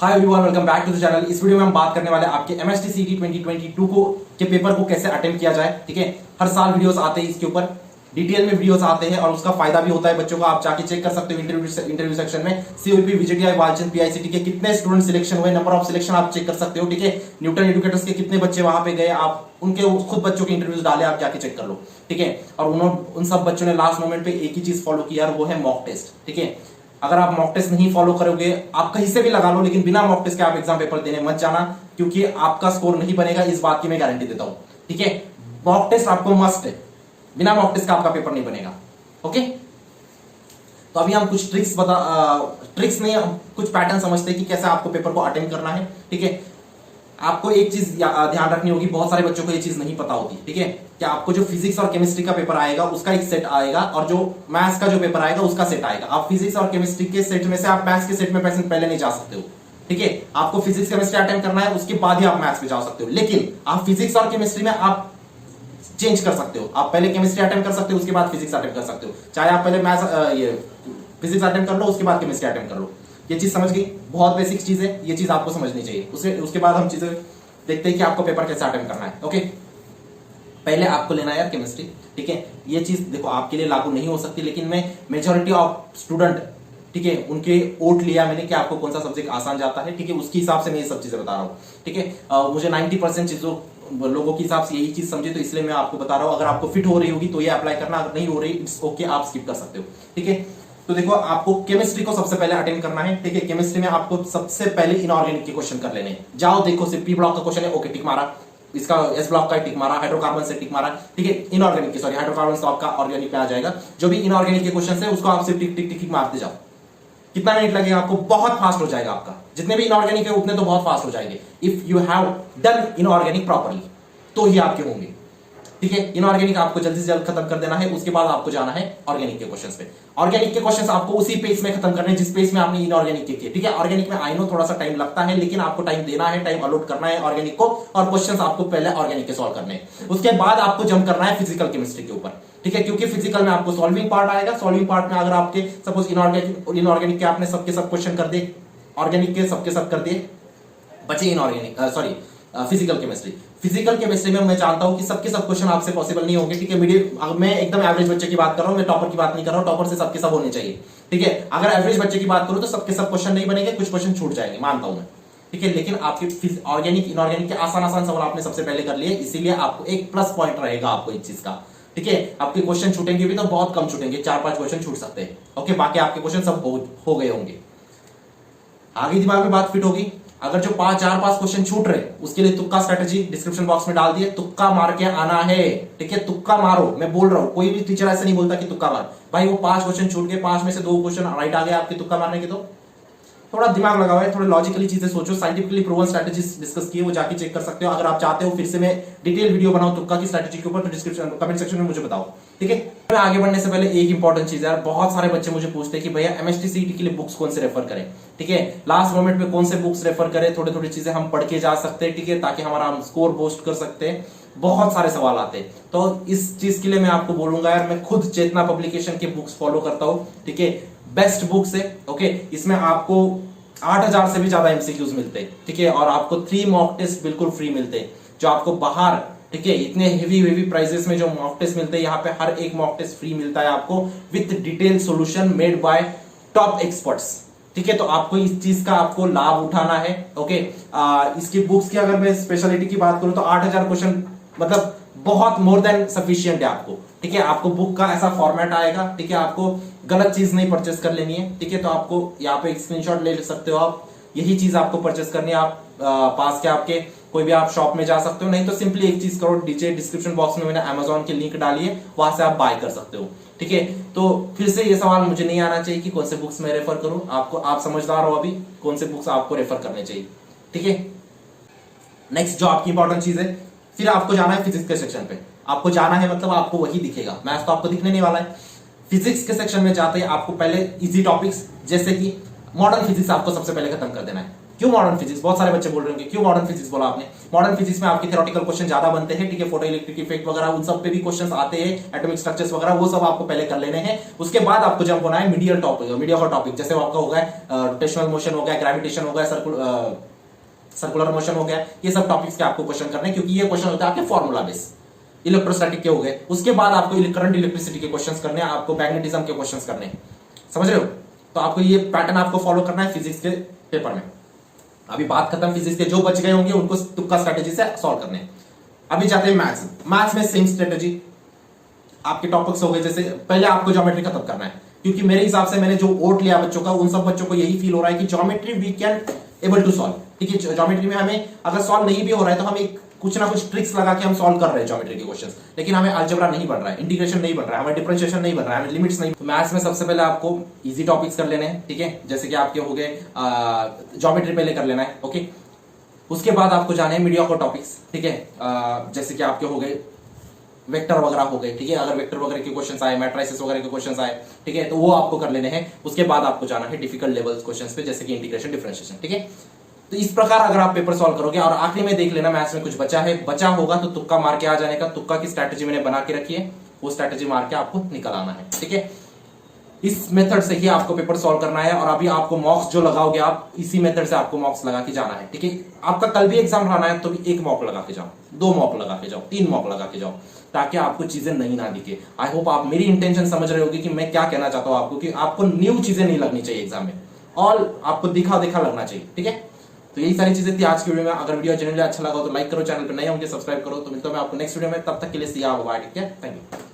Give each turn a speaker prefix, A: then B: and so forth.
A: Hi everyone, welcome back to the channel. इस video में हम बात करने वाले हैं आपके एमएसटी सीटी 2022 के पेपर को कैसे अटेम्प्ट किया जाए। ठीक है, हर साल वीडियोस आते हैं, इसके ऊपर डिटेल में वीडियोस आते हैं और उसका फायदा भी होता है बच्चों को। आप जाके चेक कर सकते हो इंटरव्यू सेक्शन में सीओपी, विजेटीआई, वालचंद, पीआईसीटी के कितने स्टूडेंट सिलेक्शन हुए, नंबर ऑफ सिलेक्शन आप चेक कर सकते हो। ठीक है, न्यूटन एजुकेटर्स के कितने बच्चे वहां पे गए, आप उनके खुद बच्चों के इंटरव्यूज डाले, आप जाके चेक कर लो। ठीक है, और उन सब बच्चों ने लास्ट मोमेंट पे एक ही चीज फॉलो किया, वो है मॉक टेस्ट। ठीक है, अगर आप मॉक टेस्ट नहीं फॉलो करोगे, आप कहीं से भी लगा लो, लेकिन बिना मॉक टेस्ट के आप एग्जाम पेपर देने मत जाना, क्योंकि आपका स्कोर नहीं बनेगा, इस बात की मैं गारंटी देता हूं। ठीक है, मॉक टेस्ट आपको मस्ट है, बिना मॉक टेस्ट का आपका पेपर नहीं बनेगा। ओके, तो अभी हम कुछ ट्रिक्स नहीं, हम कुछ पैटर्न समझते हैं कि कैसे आपको पेपर को अटेम्प्ट करना है। ठीक है, आपको एक चीज ध्यान रखनी होगी, बहुत सारे बच्चों को ये चीज नहीं पता होती। ठीक है, कि आपको जो फिजिक्स और केमिस्ट्री का पेपर आएगा उसका एक सेट आएगा, और जो मैथ्स का जो पेपर आएगा उसका सेट आएगा। आप फिजिक्स और केमिस्ट्री के सेट में से आप मैथ्स के सेट में पहले नहीं जा सकते हो। ठीक है, आपको फिजिक्स केमिस्ट्री अटेम्प्ट करना है, उसके बाद ही आप मैथ्स पे जा सकते हो। लेकिन आप फिजिक्स और केमिस्ट्री में आप चेंज कर सकते हो, आप पहले केमिस्ट्री अटेम्प्ट कर सकते हो, उसके बाद फिजिक्स अटेम्प्ट कर सकते हो। चाहे आप पहले मैथ्स फिजिक्स अटेम्प्ट कर लो, उसके बाद केमिस्ट्री अटेम्प्ट कर लो। ये चीज समझ गई, बहुत बेसिक चीज है, ये चीज आपको समझनी चाहिए। उसके बाद हम चीजें देखते हैं कि आपको पेपर कैसे अटेम्प्ट करना है। ओके, पहले आपको लेना है यार केमिस्ट्री। ठीक है, ये चीज देखो आपके लिए लागू नहीं हो सकती, लेकिन मैं मेजॉरिटी ऑफ स्टूडेंट, ठीक है, उनके वोट लिया मैंने कि आपको कौन सा सब्जेक्ट आसान जाता है। ठीक है, उसके हिसाब से मैं ये सब चीजें बता रहा हूँ। ठीक है, मुझे 90% चीजों लोगों के हिसाब से यही चीज समझे, तो इसलिए मैं आपको बता रहा हूँ। अगर आपको फिट हो रही होगी तो ये अप्लाई करना, अगर नहीं हो रही इट्स ओके, आप स्किप कर सकते हो। ठीक है, तो देखो आपको केमिस्ट्री को सबसे पहले अटेंड करना है। ठीक है, केमिस्ट्री में आपको सबसे पहले इनऑर्गेनिक के क्वेश्चन कर लेने हैं। जाओ देखो, सिर्फ पी ब्लॉक का क्वेश्चन है, ओके टिक मारा, इसका एस ब्लॉक का टिक मारा, हाइड्रोकार्बन से टिक मारा। ठीक है, इनऑर्गेनिक के सॉरी हाइड्रोकार्बन तो आपका ऑर्गेनिक में आ जाएगा। जो भी इनऑर्गेनिक के क्वेश्चन है उसको आप सिर्फ टिक टिक टिक टिक मारते जाओ। कितना मिनट लगेगा आपको? बहुत फास्ट हो जाएगा आपका। जितने भी इनऑर्गेनिक है उतने तो बहुत फास्ट हो जाएंगे, if you have done inorganic properly, तो ही आपके होंगे। ठीक है, इनऑर्गेनिक आपको जल्दी से जल्द खत्म कर देना है, उसके बाद आपको जाना है ऑर्गेनिक के क्वेश्चंस पे। ऑर्गेनिक के क्वेश्चंस आपको उसी पेज में खत्म करने हैं जिस पेज में आपने इनऑर्गेनिक के किए। ठीक है, ऑर्गेनिक में आई नो थोड़ा सा टाइम लगता है, लेकिन आपको टाइम देना है, टाइम अलॉट करना है ऑर्गेनिक को, और क्वेश्चंस आपको पहले ऑर्गेनिक के सॉल्व करने हैं। उसके बाद आपको जंप करना है फिजिकल केमिस्ट्री के ऊपर। ठीक है, क्योंकि फिजिकल में आपको सॉल्विंग पार्ट आएगा। सॉल्विंग पार्ट में अगर आपके सपोज इनऑर्गेनिक के आपने सबके सब क्वेश्चन कर दिए, ऑर्गेनिक के सबके सब कर दिए, बचे inorganic physical chemistry. Physical chemistry में मैं जानता हूं कि सबके सब क्वेश्चन आपसे पॉसिबल नहीं होंगे। ठीक है, मैं एकदम एवरेज बच्चे की बात कर रहा हूं, मैं टॉपर की बात नहीं कर रहा हूं। टॉपर से सबके सब होने चाहिए। ठीक है, अगर एवरेज बच्चे की बात करूं तो सबके सब क्वेश्चन नहीं बनेंगे, कुछ क्वेश्चन छूट जाएंगे, मानता हूं मैं। ठीक है, लेकिन आपके ऑर्गेनिक इनऑर्गेनिक के आसान सवाल आपने सबसे पहले कर लिए, इसीलिए आपको एक प्लस पॉइंट रहेगा आपको इस चीज का। ठीक है, आपके क्वेश्चन छूटेंगे भी तो बहुत कम छूटेंगे, 4-5 क्वेश्चन छूट सकते हैं। ओके, बाकी आपके क्वेश्चन सब हो गए होंगे। आगे दिमाग में बात फिट होगी। अगर जो 4-5 क्वेश्चन छूट रहे, उसके लिए तुक्का स्ट्रेटेजी डिस्क्रिप्शन बॉक्स में डाल दिए, तुक्का मार के आना है। ठीक है, तुक्का मारो, मैं बोल रहा हूं, कोई भी टीचर ऐसा नहीं बोलता कि तुक्का मार। भाई वो 5 क्वेश्चन छूट गए, 5 में से 2 क्वेश्चन राइट आ गए आपके तुक्का मारने के, तो थोड़ा दिमाग लगाओ, थोड़ा लॉजिकली चीजें सोचो, साइंटिफिकली प्रूवन स्ट्रेटेजीज डिस्कस किए, वो जाके चेक कर सकते हो। अगर आप चाहते हो फिर से मैं डिटेल वीडियो बनाऊं तुक्का की स्ट्रेटेजी के ऊपर, तो डिस्क्रिप्शन कमेंट सेक्शन में मुझे बताओ। ठीक है, मैं आगे बढ़ने से पहले एक इंपॉर्टेंट चीज है, बहुत सारे बच्चे मुझे पूछते हैं कि भैया एमएसटी सीटी के लिए बुक्स कौन से रेफर करें। ठीक है, लास्ट मोमेंट में कौन से बुक्स रेफर करें, थोड़ी थोड़ी चीजें हम पढ़ के जा सकते हैं। ठीक है, ताकि हमारा हम स्कोर बूस्ट कर सकते हैं। बहुत सारे सवाल आते हैं, तो इस चीज के लिए मैं आपको बोलूंगा यार, मैं खुद चेतना पब्लिकेशन के बुक्स फॉलो करता हूं। ठीक है, बेस्ट बुक्स है। ओके, इसमें आपको 8000 से भी ज्यादा एमसीक्यूज मिलते हैं। ठीक है, और आपको 3 मॉक टेस्ट बिल्कुल फ्री मिलते हैं, जो आपको बाहर, ठीक है, इतने हेवी प्राइजेस में जो मॉक टेस्ट मिलते हैं, यहाँ पे हर एक मॉक टेस्ट फ्री मिलता है आपको, with detail solution made by top experts. ठीक है, तो आपको इस चीज का आपको लाभ उठाना है। ओके, इसकी बुक्स की अगर मैं स्पेशलिटी की बात करूं तो 8000 क्वेश्चन मतलब बहुत मोर देन सफिशियंट है आपको। ठीक है, आपको बुक का ऐसा फॉर्मेट आएगा। ठीक है, आपको गलत चीज नहीं परचेस कर लेनी है। ठीक है, तो आपको यहाँ पे एक स्क्रीनशॉट ले सकते हो आप, यही चीज आपको परचेस करनी है। आप पास के आपके कोई भी आप शॉप में जा सकते हो, नहीं तो सिंपली एक चीज करो, नीचे डिस्क्रिप्शन बॉक्स में मैंने अमेजोन की लिंक डाली है, वहां से आप बाय कर सकते हो। ठीक है, तो फिर से ये सवाल मुझे नहीं आना चाहिए कि कौन से बुक्स मैं रेफर करूं, आपको, आप समझदार हो अभी, कौन से बुक्स आपको रेफर करने चाहिए। ठीक है, नेक्स्ट जो आपकी इंपॉर्टेंट चीज है, फिर आपको जाना है फिजिक्स के सेक्शन पे। आपको जाना है मतलब आपको वही दिखेगा, मैथ्स तो आपको दिखने नहीं वाला है। फिजिक्स के सेक्शन में जाते हैं आपको पहले इजी टॉपिक्स, जैसे कि मॉडर्न फिजिक्स आपको सबसे पहले खत्म कर देना है। क्यों मॉडर्न फिजिक्स? बहुत सारे बच्चे बोल रहे होंगे क्यों मॉडर्न फिजिक्स बोला आपने? मॉडर्न फिजिक्स में आपके थ्योरेटिकल क्वेश्चन ज्यादा बनते हैं, ठीक है, फोटो इलेक्ट्रिक इफेक्ट वगैरह उन सब पे भी क्वेश्चंस आते हैं, एटॉमिक स्ट्रक्चर्स वगैरह, वो सब आपको पहले कर लेने हैं। उसके बाद आपको जंप होना है मीडियल टॉपिक, मीडिया का टॉपिक, जैसे आपका हो गया रोटेशनल मोशन हो गया, ग्रेविटेशन हो गया, सर्कुलर मोशन हो गया, ये सब टॉपिक्स के आपको क्वेश्चन करने, क्योंकि ये क्वेश्चन होता है आपके फॉर्मूला बेस। इलेक्ट्रोस्टैटिक के हो गए, उसके बाद आपको करंट इलेक्ट्रिसिटी के क्वेश्चंस करने हैं, आपको मैग्नेटिज्म के क्वेश्चंस करने हैं, समझ रहे हो? तो आपको ये पैटर्न आपको फॉलो करना है फिजिक्स के पेपर में। अभी बात खत्म फिजिक्स के, जो बच गए होंगे उनको तुक्का स्ट्रेटेजी से सॉल्व करने हैं। अभी जाते हैं मैथ्स। मैथ्स में सेम स्ट्रेटेजी आपके टॉपिक्स हो गए, जैसे पहले आपको ज्योमेट्री खत्म करना है, क्योंकि मेरे हिसाब से मैंने जो ओट लिया बच्चों का, उन सब बच्चों को यही फील हो रहा है कि geometry we can able to solve, ठीक है। ज्योमेट्री में हमें अगर सॉल्व नहीं भी हो रहा है तो हम एक कुछ ना कुछ ट्रिक्स लगा के हम सॉल्व कर रहे हैं ज्योमेट्री के क्वेश्चंस, लेकिन हमें अलजेब्रा नहीं बन रहा है, इंटीग्रेशन नहीं बन रहा है, हमें डिफरेंशिएशन नहीं बन रहा है, हमें लिमिट्स नहीं। तो मैथ्स में सबसे पहले आपको इजी टॉपिक्स कर लेने हैं, ठीक है, जैसे कि आपके हो गए ज्योमेट्री पहले कर लेना है, ओके। उसके बाद आपको जाने हैं मीडिया को टॉपिक्स, ठीक है, जैसे कि आपके हो गए वेक्टर वगैरह हो गए, ठीक है, अगर वेक्टर वगैरह के क्वेश्चंस आए, मैट्रिसेस वगैरह के क्वेश्चंस आए, ठीक है, तो वो आपको कर लेने हैं। उसके बाद आपको जाना है डिफिकल्ट लेवल्स क्वेश्चंस पे, जैसे कि इंटीग्रेशन, डिफरेंशिएशन, ठीक है। तो इस प्रकार अगर आप पेपर सॉल्व करोगे, और आखिरी में देख लेना मैथ्स में कुछ बचा है, बचा होगा तो तुक्का मार के आ जाने का। तुक्का की स्ट्रैटेजी मैंने बना के रखी है, वो स्ट्रैटेजी मार के आपको निकल आना है, ठीक है। इस मेथड से ही आपको पेपर सॉल्व करना है, और अभी आपको मॉक्स जो लगाओगे आप, इसी मेथड से आपको मॉक्स लगा के जाना है, ठीक है। आपका कल भी एग्जाम रहना है तो भी 1 मॉक लगा के जाओ, 2 मॉक लगा के जाओ, 3 मॉक लगा के जाओ, ताकि आपको चीजें नई ना दिखे। आई होप आप मेरी इंटेंशन समझ रहे होगे कि मैं क्या कहना चाहता हूं आपको, कि आपको न्यू चीजें नहीं लगनी चाहिए एग्जाम में, और आपको दिखा दिखा लगना चाहिए, ठीक है। तो यही सारी चीजें थी आज की वीडियो में। अगर वीडियो जनरली अच्छा लगा तो लाइक करो, चैनल पर नए होंगे सब्सक्राइब करो। तो मिलता हूं मैं आपको नेक्स्ट वीडियो में, तब तक के लिए सी यू, बाय, ठीक है, थैंक यू।